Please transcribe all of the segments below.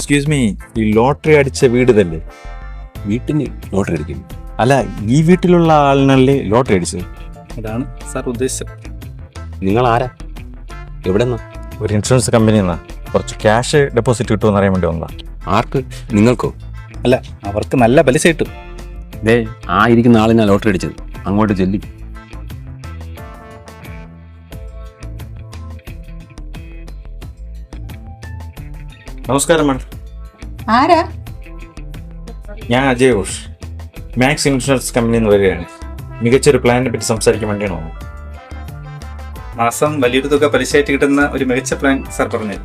Excuse me, ഈ lottery അടിച്ച വീട് തന്നെ? വീട്ടിന് ലോട്ടറി അടിക്കുന്നു? അല്ല, ഈ വീട്ടിലുള്ള ആളിനല്ലേ ലോട്ടറി അടിച്ചത്? അതാണ് സാർ ഉദ്ദേശിച്ചത്. നിങ്ങൾ ആരാ? എവിടെ നിന്നാ? ഒരു ഇൻഷുറൻസ് കമ്പനിയിൽ നിന്നാ. കുറച്ച് ക്യാഷ് ഡെപ്പോസിറ്റ് കിട്ടുമെന്ന് അറിയാൻ വേണ്ടി വന്നതാ. ആർക്ക്? നിങ്ങൾക്കോ? അല്ല, അവർക്ക് നല്ല പലിശ കിട്ടും. ദേ, ആ ഇരിക്കുന്ന ആളിനാ ലോട്ടറി അടിച്ചത്. അങ്ങോട്ട് ചെല്ലി. നമസ്കാരം മാഡം. ആരാ? ഞാൻ അജയ് ഘോഷ്, മാക്സ് ഇൻഷുറൻസ് കമ്പനിയിൽ നിന്ന് വരികയാണ്. മികച്ചൊരു പ്ലാനിനെ പറ്റി സംസാരിക്കാൻ വേണ്ടിയാണ് വന്നത്. മാസം വലിയൊരു തുക പലിശയായിട്ട് കിട്ടുന്ന ഒരു മികച്ച പ്ലാൻ സാർ പറഞ്ഞു.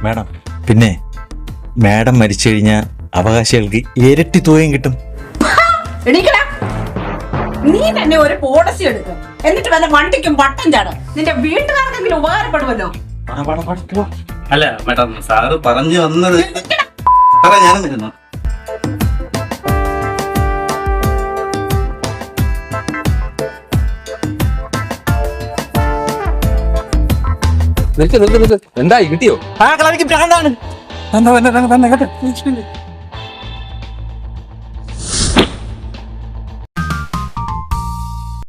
മാഡം, പിന്നെ മാഡം മരിച്ചു കഴിഞ്ഞാൽ അവകാശികൾക്ക് ഇരട്ടി തുകയും കിട്ടും. എണീക്കടാ. നീ തന്നെ ഒരു പോളിസി എടുക്കും, എന്നിട്ട് വല്ല വണ്ടിക്കും പട്ടം ചാടും. നിന്റെ വീട്ടുകാർക്കെങ്കിലും ഉപകാരപ്പെടുമല്ലോ. അല്ല മാഡം, സാറ് പറഞ്ഞു വന്നത് സാറേ, ഞാനും വരുന്നു. നിൽക്ക്. എന്തായി? കിട്ടിയോ? ആ കളരിക്ക് ഭ്രാന്താണ്. തന്നെ